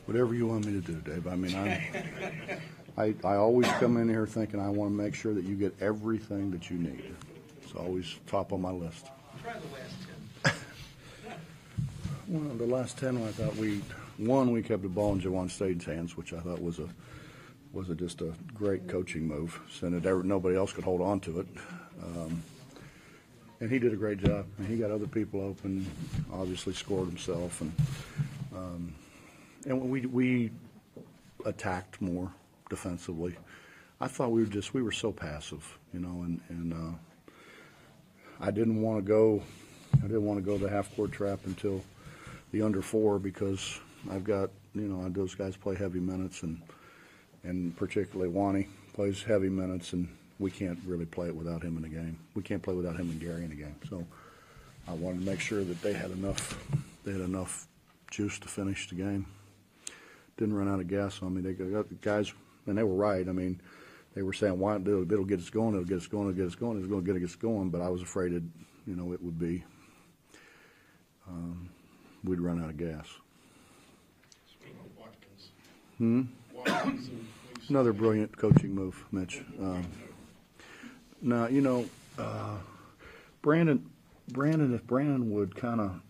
Whatever you want me to do, Dave. I mean, I always come in here thinking I want to make sure that you get everything that you need. It's always top on my list. Try the last 10. Well, the last 10, I thought we kept the ball in Jawan Staten's hands, which I thought was just a great coaching move, so that nobody else could hold on to it. And he did a great job. And he got other people open, obviously scored himself, and we attacked more defensively. I thought we were so passive, and I didn't want to go the half-court trap until the under 4 because I've got, those guys play heavy minutes, and particularly Wani plays heavy minutes, and we can't really play it without him in the game. We can't play without him and Gary in the game. So I wanted to make sure that they had enough juice to finish the game. Didn't run out of gas on me. They got the guys, and they were right. I mean, they were saying, "Why it'll get us going? It'll get us going. It'll get us going. It's going to get us going." But I was afraid it would be we'd run out of gas. Speaking of Watkins. Another brilliant coaching move, Mitch. Now, Brandon, if Brandon would kind of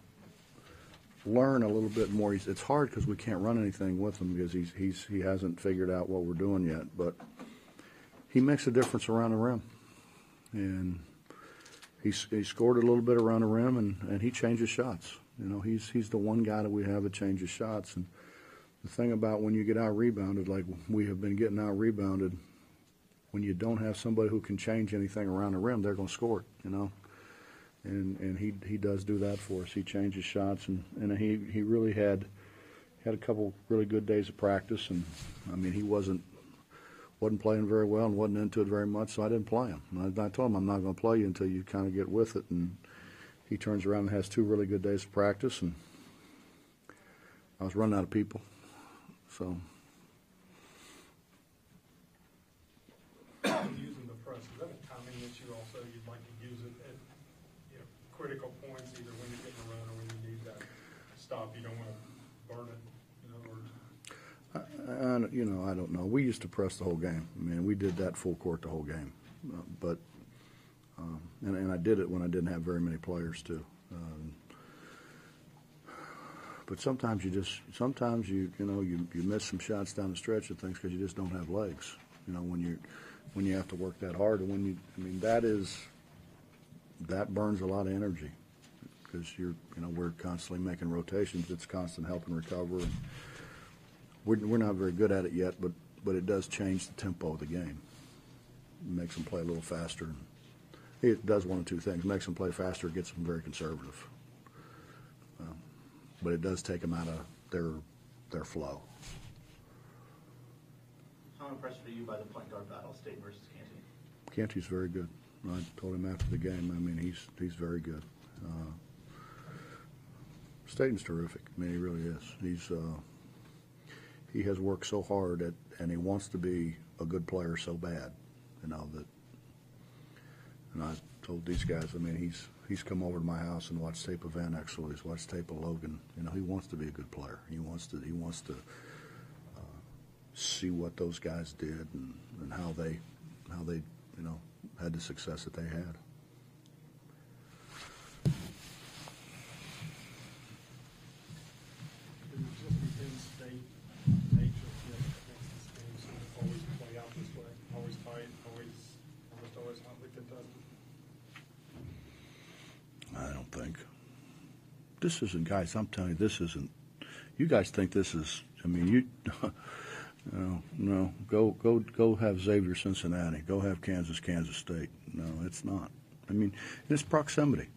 learn a little bit more, it's hard because we can't run anything with him because he hasn't figured out what we're doing yet. But he makes a difference around the rim, and he scored a little bit around the rim, and he changes shots. He's the one guy that we have that changes shots. And the thing about when you get out rebounded, like we have been getting out rebounded, when you don't have somebody who can change anything around the rim, they're going to score it, And he does do that for us. He changes shots, and he really had a couple really good days of practice. And I mean, he wasn't playing very well and wasn't into it very much, so I didn't play him. And I told him I'm not going to play you until you kind of get with it. And he turns around and has 2 really good days of practice, and I was running out of people. So. Using the press, is that a timing issue also? You'd like to use it at critical points, either when you're getting a run or when you need that stop. You don't want to burn it, in other words. I don't know. We used to press the whole game. I mean, we did that full court the whole game. And I did it when I didn't have very many players too. But sometimes you miss some shots down the stretch of things because you just don't have legs. When you have to work that hard, and that burns a lot of energy because we're constantly making rotations. It's constant help and recover. And we're not very good at it yet, but it does change the tempo of the game. It makes them play a little faster. It does one of 2 things: makes them play faster, gets them very conservative. But it does take them out of their flow. How impressed are you by the point guard battle, State versus Canty? Canty's very good. I told him after the game. I mean, he's very good. Staten's terrific. I mean, he really is. He has worked so hard and he wants to be a good player so bad. That. And I told these guys. I mean, he's come over to my house and watched tape of Van Exel. He's watched tape of Logan. He wants to be a good player. He wants to see what those guys did and how they had the success that they had. Is it just the in-state nature that makes this game seem to always play out this way? Always tight, almost hotly contested? I don't think. This isn't, guys, I'm telling you, this isn't. You guys think this is, I mean, you. No. Go have Xavier Cincinnati. Go have Kansas State. No, it's not. I mean, it's proximity.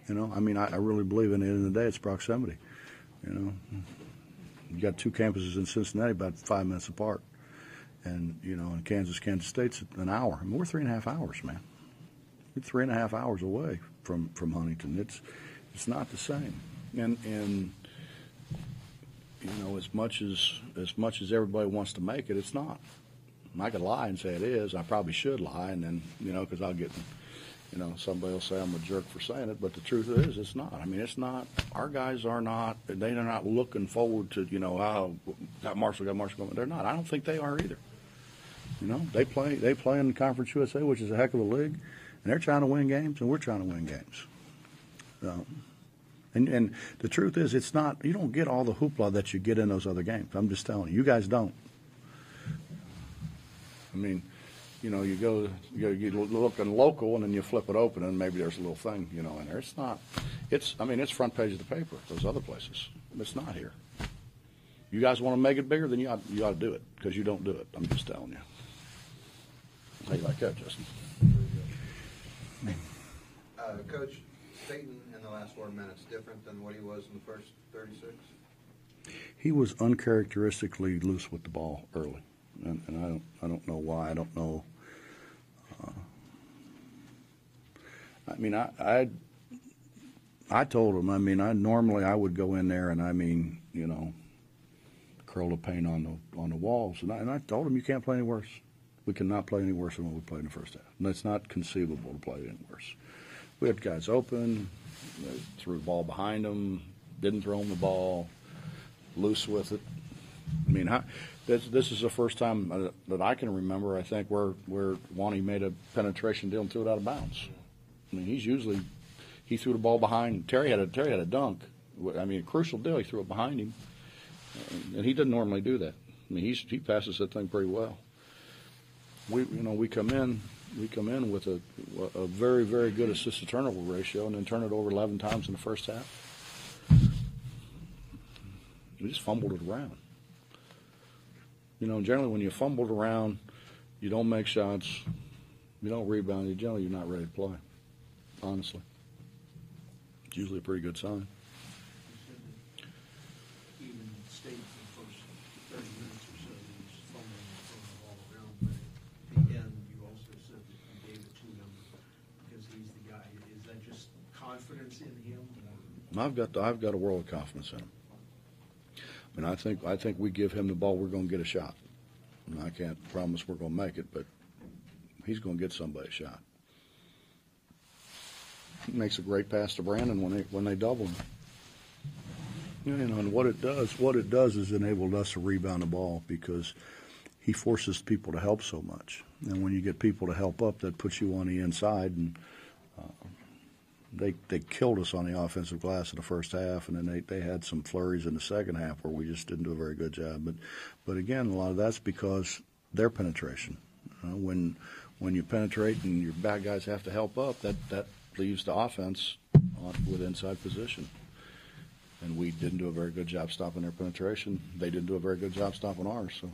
I mean, I really believe in the end of the day, it's proximity. You got 2 campuses in Cincinnati about 5 minutes apart, and in Kansas State's an hour. I mean, we're 3.5 hours, man. We're 3.5 hours away from Huntington. It's not the same, and. As much as everybody wants to make it, it's not. I could lie and say it is. I probably should lie, and then because I'll get You know, somebody will say I'm a jerk for saying it, but the truth is, it's not. I mean, it's not. Our guys are not. They're not looking forward to, you know, got Marshall. They're not. I don't think they are either. You know, they play in the Conference USA, which is a heck of a league, and they're trying to win games, and we're trying to win games. So, and the truth is, it's not. You don't get all the hoopla that you get in those other games. I'm just telling you, you guys don't. I mean, you know, you look in local, and then you flip it open, and maybe there's a little thing, you know, in there. It's not. I mean, it's front page of the paper. Those other places, it's not here. You guys want to make it bigger, then you ought to do it, because you don't do it. I'm just telling you. How you like that, Justin? Coach, Staten in the last 4 minutes different than what he was in the first 36? He was uncharacteristically loose with the ball early, and I don't know why. I don't know. I mean, I told him. I mean, normally I would go in there and, I mean, you know, curl the paint on the walls, and I told him, you can't play any worse. We cannot play any worse than what we played in the first half. And it's not conceivable to play any worse. We had guys open, threw the ball behind them, didn't throw them the ball, loose with it. I mean, this is the first time that I can remember, I think, where Wani made a penetration deal and threw it out of bounds. I mean, he threw the ball behind. Terry had a dunk. I mean, a crucial deal. He threw it behind him, and he doesn't normally do that. I mean, he passes that thing pretty well. We come in with a very, very good assist to turnover ratio, and then turn it over 11 times in the first half. We just fumbled it around. You know, generally when you fumble it around, you don't make shots, you don't rebound, generally you're not ready to play. Honestly, it's usually a pretty good sign. Even State for the first 30 minutes or so, he was fumbling and throwing the ball around, but at the end, you also said that you gave it to him because he's the guy. Is that just confidence in him? Or? I've got a world of confidence in him. I mean, I think we give him the ball, we're going to get a shot. And I can't promise we're going to make it, but he's going to get somebody a shot. He makes a great pass to Brandon when they double him. You know, and what it does is enabled us to rebound the ball because he forces people to help so much. And when you get people to help up, that puts you on the inside, and they killed us on the offensive glass in the first half, and then they had some flurries in the second half where we just didn't do a very good job. But again, a lot of that's because their penetration. When you penetrate and your bad guys have to help up, that leaves the offense with inside position. And we didn't do a very good job stopping their penetration. They didn't do a very good job stopping ours. So,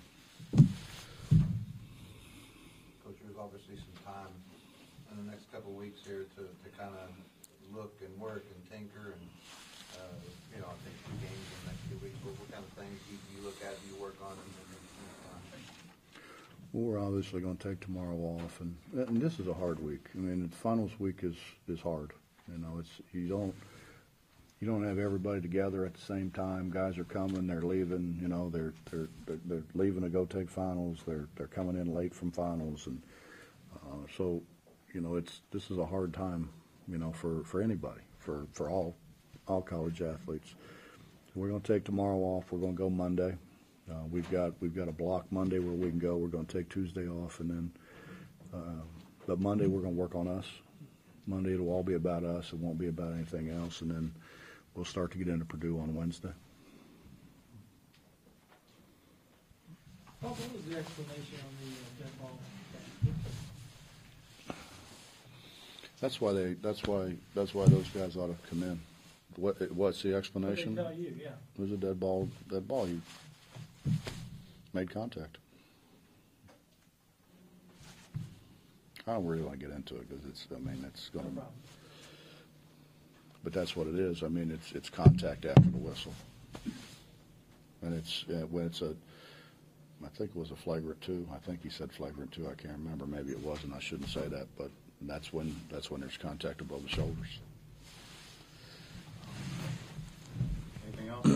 Coach, there's obviously some time in the next couple of weeks here to kind of look and work and tinker and, you know, I think 2 games in the next 2 weeks. What kind of things you look at, you work on in the time? well, we're obviously going to take tomorrow off, and this is a hard week. I mean, the finals week is hard. You know, you don't have everybody together at the same time. Guys are coming, they're leaving. You know, they're leaving to go take finals. They're coming in late from finals, and so, you know, this is a hard time. You know, for anybody, for all college athletes. So we're going to take tomorrow off. We're going to go Monday. We've got a block Monday where we can go. We're going to take Tuesday off, and then but Monday we're going to work on us. Monday it'll all be about us. It won't be about anything else, and then we'll start to get into Purdue on Wednesday. What was the explanation on the dead ball? That's why those guys ought to come in. What's the explanation? They tell you, yeah. It was a dead ball. You made contact. I don't really want to get into it because it's going No to. problem. But that's what it is. I mean, it's contact after the whistle, and when it's a. I think it was a flagrant 2. I think he said flagrant 2. I can't remember. Maybe it wasn't. I shouldn't say that, but that's when there's contact above the shoulders. Anything else?